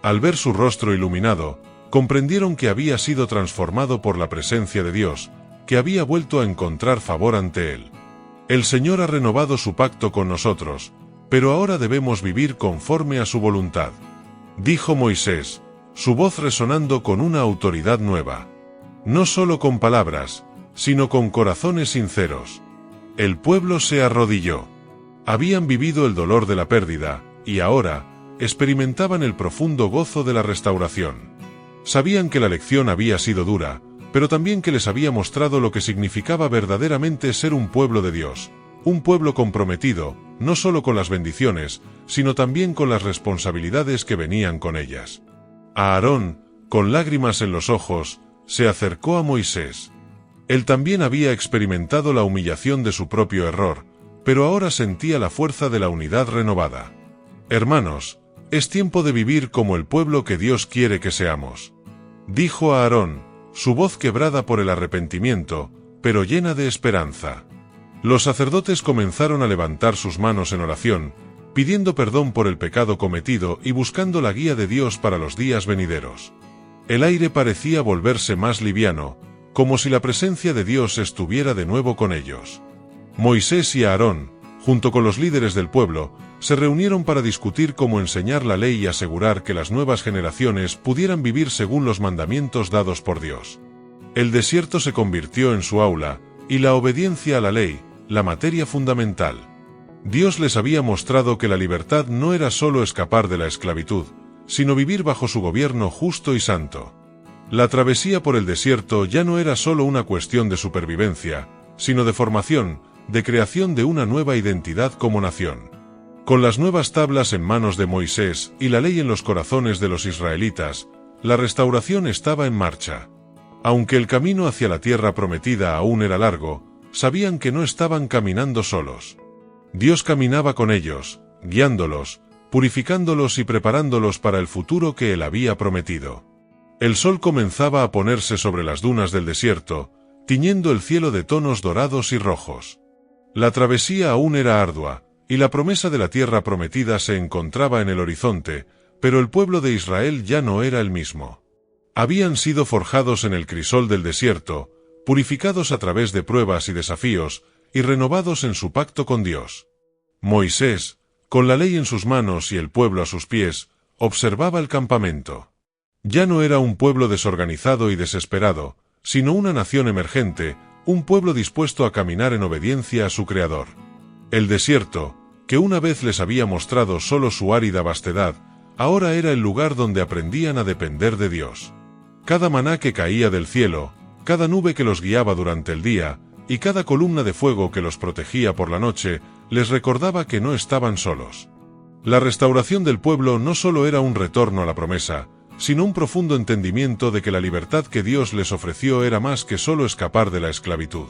Al ver su rostro iluminado, comprendieron que había sido transformado por la presencia de Dios, que había vuelto a encontrar favor ante él. El Señor ha renovado su pacto con nosotros, pero ahora debemos vivir conforme a su voluntad, dijo Moisés, su voz resonando con una autoridad nueva. No solo con palabras, sino con corazones sinceros. El pueblo se arrodilló. Habían vivido el dolor de la pérdida, y ahora, experimentaban el profundo gozo de la restauración. Sabían que la lección había sido dura, pero también que les había mostrado lo que significaba verdaderamente ser un pueblo de Dios, un pueblo comprometido, no solo con las bendiciones, sino también con las responsabilidades que venían con ellas. Aarón, con lágrimas en los ojos, se acercó a Moisés. Él también había experimentado la humillación de su propio error, pero ahora sentía la fuerza de la unidad renovada. Hermanos, es tiempo de vivir como el pueblo que Dios quiere que seamos, dijo a Aarón, su voz quebrada por el arrepentimiento, pero llena de esperanza. Los sacerdotes comenzaron a levantar sus manos en oración, pidiendo perdón por el pecado cometido y buscando la guía de Dios para los días venideros. El aire parecía volverse más liviano, como si la presencia de Dios estuviera de nuevo con ellos. Moisés y Aarón, junto con los líderes del pueblo, se reunieron para discutir cómo enseñar la ley y asegurar que las nuevas generaciones pudieran vivir según los mandamientos dados por Dios. El desierto se convirtió en su aula, y la obediencia a la ley, la materia fundamental. Dios les había mostrado que la libertad no era solo escapar de la esclavitud, sino vivir bajo su gobierno justo y santo. La travesía por el desierto ya no era solo una cuestión de supervivencia, sino de formación, de creación de una nueva identidad como nación. Con las nuevas tablas en manos de Moisés y la ley en los corazones de los israelitas, la restauración estaba en marcha. Aunque el camino hacia la tierra prometida aún era largo, sabían que no estaban caminando solos. Dios caminaba con ellos, guiándolos, purificándolos y preparándolos para el futuro que Él había prometido. El sol comenzaba a ponerse sobre las dunas del desierto, tiñendo el cielo de tonos dorados y rojos. La travesía aún era ardua, y la promesa de la tierra prometida se encontraba en el horizonte, pero el pueblo de Israel ya no era el mismo. Habían sido forjados en el crisol del desierto, purificados a través de pruebas y desafíos, y renovados en su pacto con Dios. Moisés, con la ley en sus manos y el pueblo a sus pies, observaba el campamento. Ya no era un pueblo desorganizado y desesperado, sino una nación emergente, un pueblo dispuesto a caminar en obediencia a su Creador. El desierto, que una vez les había mostrado solo su árida vastedad, ahora era el lugar donde aprendían a depender de Dios. Cada maná que caía del cielo, cada nube que los guiaba durante el día, y cada columna de fuego que los protegía por la noche, les recordaba que no estaban solos. La restauración del pueblo no solo era un retorno a la promesa, sino un profundo entendimiento de que la libertad que Dios les ofreció era más que solo escapar de la esclavitud.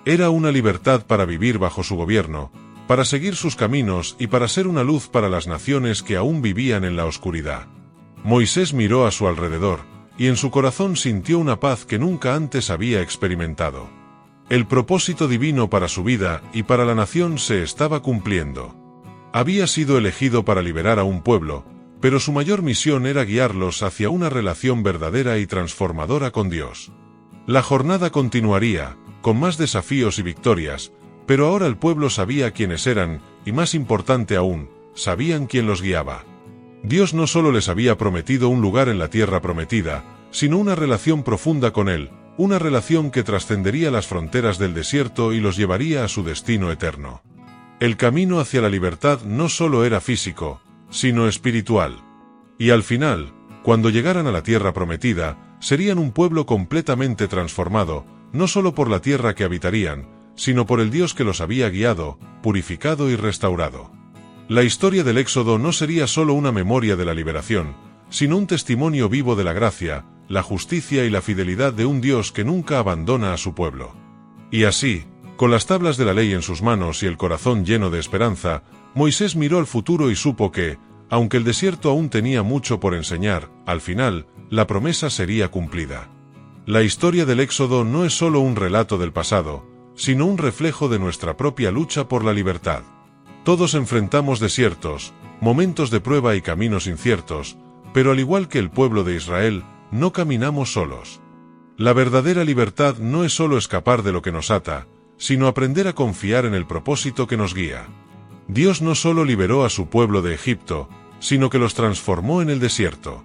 Era una libertad para vivir bajo su gobierno, para seguir sus caminos y para ser una luz para las naciones que aún vivían en la oscuridad. Moisés miró a su alrededor, y en su corazón sintió una paz que nunca antes había experimentado. El propósito divino para su vida y para la nación se estaba cumpliendo. Había sido elegido para liberar a un pueblo, pero su mayor misión era guiarlos hacia una relación verdadera y transformadora con Dios. La jornada continuaría, con más desafíos y victorias, pero ahora el pueblo sabía quiénes eran, y más importante aún, sabían quién los guiaba. Dios no solo les había prometido un lugar en la tierra prometida, sino una relación profunda con Él, una relación que trascendería las fronteras del desierto y los llevaría a su destino eterno. El camino hacia la libertad no solo era físico, sino espiritual. Y al final, cuando llegaran a la tierra prometida, serían un pueblo completamente transformado, no solo por la tierra que habitarían, sino por el Dios que los había guiado, purificado y restaurado. La historia del Éxodo no sería solo una memoria de la liberación, sino un testimonio vivo de la gracia, la justicia y la fidelidad de un Dios que nunca abandona a su pueblo. Y así, con las tablas de la ley en sus manos y el corazón lleno de esperanza, Moisés miró al futuro y supo que, aunque el desierto aún tenía mucho por enseñar, al final, la promesa sería cumplida. La historia del Éxodo no es solo un relato del pasado, sino un reflejo de nuestra propia lucha por la libertad. Todos enfrentamos desiertos, momentos de prueba y caminos inciertos, pero al igual que el pueblo de Israel, no caminamos solos. La verdadera libertad no es solo escapar de lo que nos ata, sino aprender a confiar en el propósito que nos guía. Dios no solo liberó a su pueblo de Egipto, sino que los transformó en el desierto.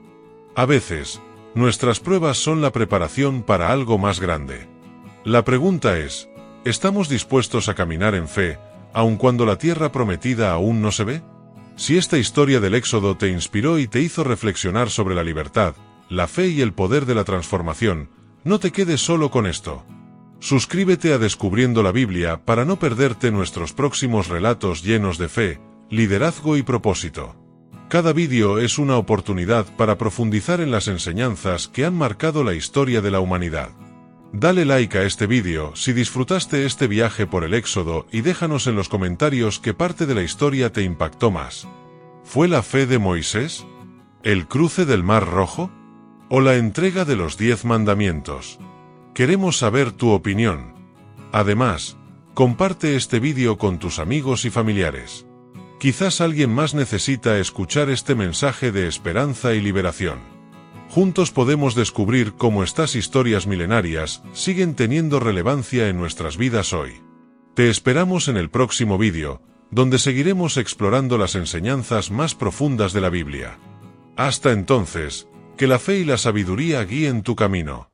A veces, nuestras pruebas son la preparación para algo más grande. La pregunta es, ¿estamos dispuestos a caminar en fe, aun cuando la tierra prometida aún no se ve? Si esta historia del Éxodo te inspiró y te hizo reflexionar sobre la libertad, la fe y el poder de la transformación, no te quedes solo con esto. Suscríbete a Descubriendo la Biblia para no perderte nuestros próximos relatos llenos de fe, liderazgo y propósito. Cada vídeo es una oportunidad para profundizar en las enseñanzas que han marcado la historia de la humanidad. Dale like a este vídeo si disfrutaste este viaje por el Éxodo y déjanos en los comentarios qué parte de la historia te impactó más. ¿Fue la fe de Moisés? ¿El cruce del Mar Rojo? ¿O la entrega de los 10 mandamientos? Queremos saber tu opinión. Además, comparte este vídeo con tus amigos y familiares. Quizás alguien más necesita escuchar este mensaje de esperanza y liberación. Juntos podemos descubrir cómo estas historias milenarias siguen teniendo relevancia en nuestras vidas hoy. Te esperamos en el próximo vídeo, donde seguiremos explorando las enseñanzas más profundas de la Biblia. Hasta entonces, que la fe y la sabiduría guíen tu camino.